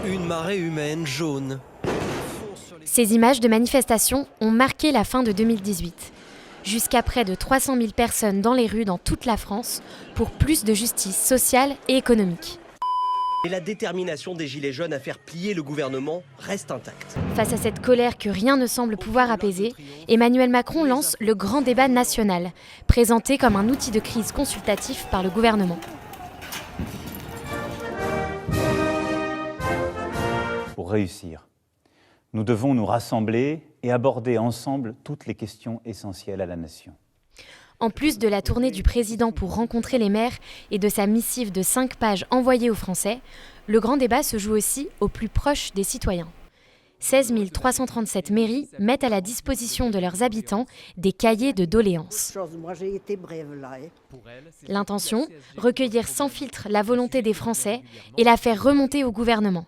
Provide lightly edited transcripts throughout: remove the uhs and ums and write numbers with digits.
Une marée humaine jaune. Ces images de manifestations ont marqué la fin de 2018. Jusqu'à près de 300 000 personnes dans les rues dans toute la France pour plus de justice sociale et économique. Et la détermination des Gilets jaunes à faire plier le gouvernement reste intacte. Face à cette colère que rien ne semble pouvoir apaiser, Emmanuel Macron lance le grand débat national, présenté comme un outil de crise consultatif par le gouvernement. Pour réussir, nous devons nous rassembler et aborder ensemble toutes les questions essentielles à la nation. En plus de la tournée du président pour rencontrer les maires et de sa missive de 5 pages envoyée aux Français, le grand débat se joue aussi au plus proche des citoyens. 16 337 mairies mettent à la disposition de leurs habitants des cahiers de doléances. L'intention, recueillir sans filtre la volonté des Français et la faire remonter au gouvernement.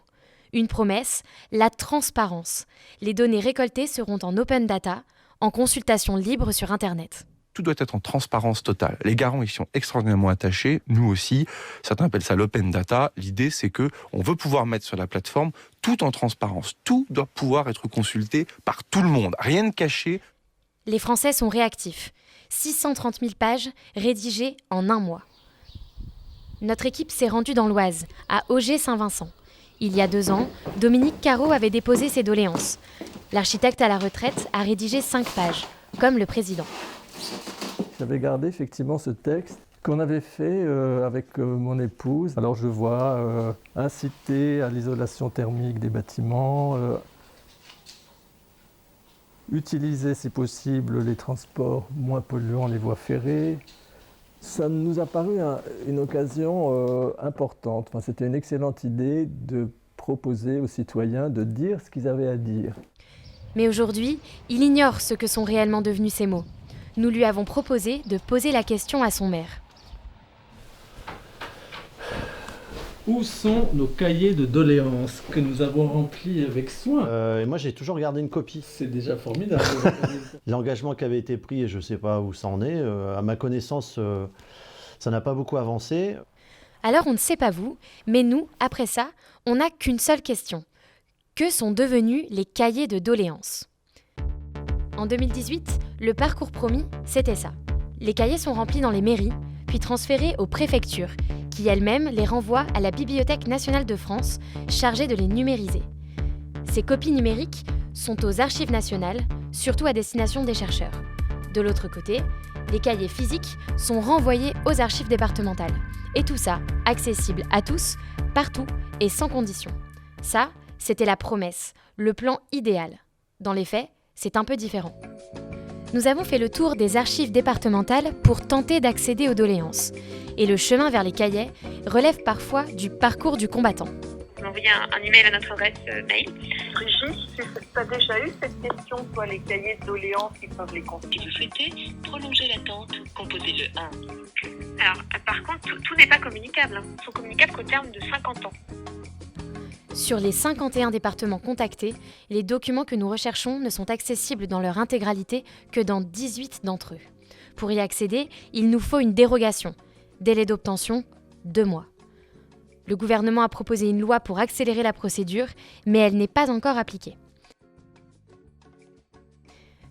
Une promesse, la transparence. Les données récoltées seront en open data, en consultation libre sur Internet. Tout doit être en transparence totale. Les garants y sont extraordinairement attachés, nous aussi. Certains appellent ça l'open data. L'idée, c'est que on veut pouvoir mettre sur la plateforme tout en transparence. Tout doit pouvoir être consulté par tout le monde. Rien de caché. Les Français sont réactifs. 630 000 pages rédigées en un mois. Notre équipe s'est rendue dans l'Oise, à Auger-Saint-Vincent. Il y a 2 ans, Dominique Carreau avait déposé ses doléances. L'architecte à la retraite a rédigé 5 pages, comme le président. J'avais gardé effectivement ce texte qu'on avait fait avec mon épouse. Alors je vois inciter à l'isolation thermique des bâtiments, utiliser si possible les transports moins polluants, les voies ferrées. Ça nous a paru une occasion importante. Enfin, c'était une excellente idée de proposer aux citoyens de dire ce qu'ils avaient à dire. Mais aujourd'hui, il ignore ce que sont réellement devenus ces mots. Nous lui avons proposé de poser la question à son maire. Où sont nos cahiers de doléances que nous avons remplis avec soin? Et moi, j'ai toujours gardé une copie. C'est déjà formidable. L'engagement qui avait été pris, et je ne sais pas où ça en est, à ma connaissance, ça n'a pas beaucoup avancé. Alors on ne sait pas vous, mais nous, après ça, on n'a qu'une seule question. Que sont devenus les cahiers de doléances ? En 2018, le parcours promis, c'était ça. Les cahiers sont remplis dans les mairies, puis transférés aux préfectures, qui elles-mêmes les renvoient à la Bibliothèque nationale de France, chargée de les numériser. Ces copies numériques sont aux archives nationales, surtout à destination des chercheurs. De l'autre côté, les cahiers physiques sont renvoyés aux archives départementales. Et tout ça, accessible à tous, partout et sans condition. Ça, c'était la promesse, le plan idéal. Dans les faits, c'est un peu différent. Nous avons fait le tour des archives départementales pour tenter d'accéder aux doléances. Et le chemin vers les cahiers relève parfois du parcours du combattant. On envoie un email à notre adresse mail. Brigitte, tu as déjà eu cette question, toi, les cahiers de doléances qui peuvent les constituer? Si vous souhaitez prolonger l'attente, composez le 1. Alors, par contre, tout n'est pas communicable. Ils sont communicables qu'au terme de 50 ans. Sur les 51 départements contactés, les documents que nous recherchons ne sont accessibles dans leur intégralité que dans 18 d'entre eux. Pour y accéder, il nous faut une dérogation. Délai d'obtention, 2 mois. Le gouvernement a proposé une loi pour accélérer la procédure, mais elle n'est pas encore appliquée.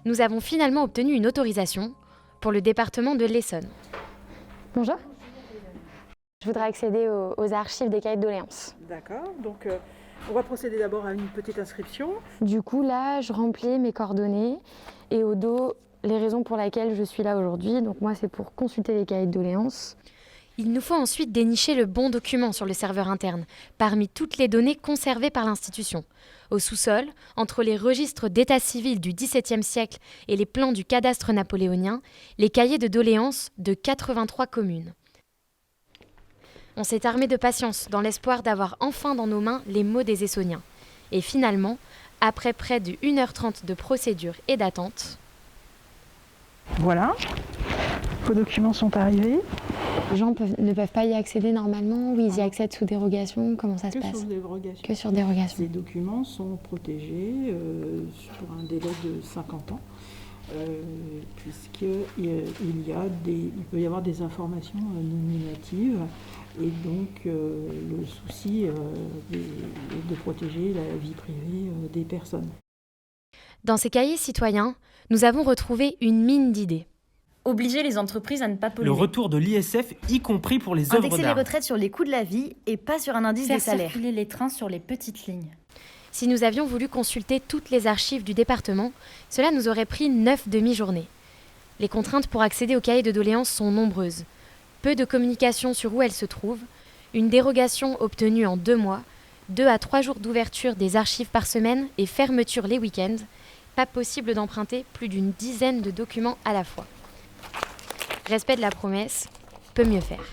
Nous avons finalement obtenu une autorisation pour le département de l'Essonne. Bonjour. Je voudrais accéder aux archives des cahiers de doléances. D'accord, donc on va procéder d'abord à une petite inscription. Du coup, là, je remplis mes coordonnées et au dos, les raisons pour lesquelles je suis là aujourd'hui. Donc moi, c'est pour consulter les cahiers de doléances. Il nous faut ensuite dénicher le bon document sur le serveur interne, parmi toutes les données conservées par l'institution. Au sous-sol, entre les registres d'état civil du XVIIe siècle et les plans du cadastre napoléonien, les cahiers de doléances de 83 communes. On s'est armé de patience dans l'espoir d'avoir enfin dans nos mains les mots des Essonniens. Et finalement, après près de 1h30 de procédure et d'attente... Voilà, vos documents sont arrivés. Les gens ne peuvent pas y accéder normalement ou ils y accèdent sous dérogation? Comment ça se passe? Que sur dérogation. Ces documents sont protégés sur un délai de 50 ans. Puisqu'il peut y avoir des informations nominatives et donc le souci est de protéger la vie privée des personnes. Dans ces cahiers citoyens, nous avons retrouvé une mine d'idées. Obliger les entreprises à ne pas polluer. Le retour de l'ISF, y compris pour les œuvres d'art. Indexer les retraites sur les coûts de la vie et pas sur un indice des salaires. Faire circuler les trains sur les petites lignes. Si nous avions voulu consulter toutes les archives du département, cela nous aurait pris 9 demi-journées. Les contraintes pour accéder aux cahiers de doléances sont nombreuses. Peu de communication sur où elles se trouvent, une dérogation obtenue en 2 mois, 2 à 3 jours d'ouverture des archives par semaine et fermeture les week-ends. Pas possible d'emprunter plus d'une dizaine de documents à la fois. Respect de la promesse, peut mieux faire.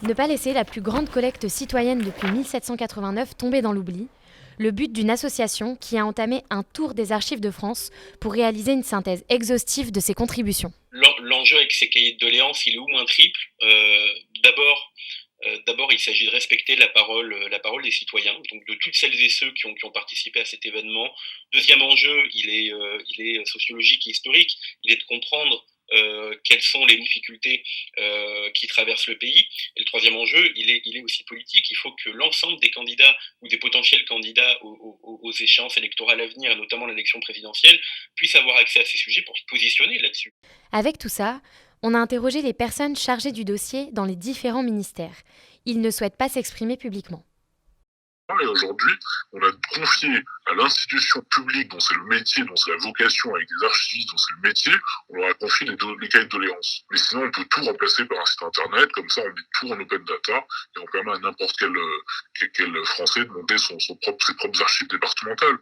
Ne pas laisser la plus grande collecte citoyenne depuis 1789 tomber dans l'oubli, le but d'une association qui a entamé un tour des archives de France pour réaliser une synthèse exhaustive de ses contributions. L'enjeu avec ces cahiers de doléances, il est au moins triple. D'abord, il s'agit de respecter la parole des citoyens, donc de toutes celles et ceux qui ont participé à cet événement. Deuxième enjeu, il est sociologique et historique. Il est de comprendre quelles sont les difficultés qui traversent le pays. Et le troisième enjeu, il est aussi politique. Il faut que l'ensemble des candidats ou des potentiels candidats aux échéances électorales à venir, et notamment l'élection présidentielle, puissent avoir accès à ces sujets pour se positionner là-dessus. Avec tout ça, on a interrogé les personnes chargées du dossier dans les différents ministères. Ils ne souhaitent pas s'exprimer publiquement. Et aujourd'hui, on a confié à l'institution publique dont c'est le métier, dont c'est la vocation, avec des archivistes dont c'est le métier, on leur a confié les cahiers de doléances. Mais sinon, on peut tout remplacer par un site internet, comme ça on met tout en open data, et on permet à n'importe quel Français de monter ses propres archives départementales.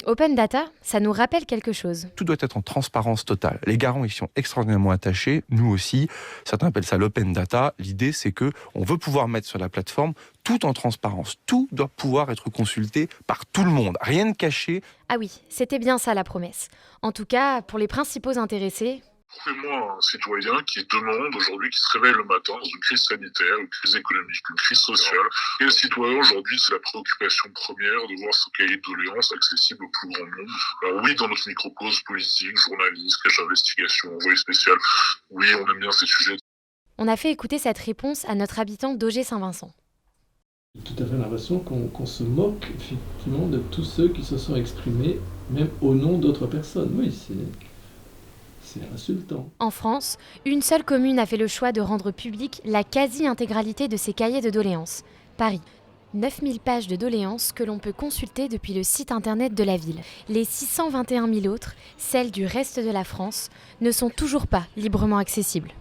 Open data, ça nous rappelle quelque chose. Tout doit être en transparence totale. Les garants y sont extraordinairement attachés, nous aussi. Certains appellent ça l'open data. L'idée, c'est que on veut pouvoir mettre sur la plateforme tout en transparence. Tout doit pouvoir être consulté par tout le monde. Rien de caché. Ah oui, c'était bien ça la promesse. En tout cas, pour les principaux intéressés... Trouvez-moi un citoyen qui demande aujourd'hui, qui se réveille le matin dans une crise sanitaire, une crise économique, une crise sociale. Et le citoyen aujourd'hui, c'est la préoccupation première de voir ce cahier de doléances accessible au plus grand nombre. Alors oui, dans notre microcosme politique, journaliste, cache d'investigation, envoyé spécial, oui, on aime bien ces sujets. On a fait écouter cette réponse à notre habitant d'Auger-Saint-Vincent. J'ai tout à fait l'impression qu'on se moque effectivement de tous ceux qui se sont exprimés, même au nom d'autres personnes. Oui, c'est insultant. En France, une seule commune a fait le choix de rendre publique la quasi-intégralité de ses cahiers de doléances, Paris. 9000 pages de doléances que l'on peut consulter depuis le site internet de la ville. Les 621 000 autres, celles du reste de la France, ne sont toujours pas librement accessibles.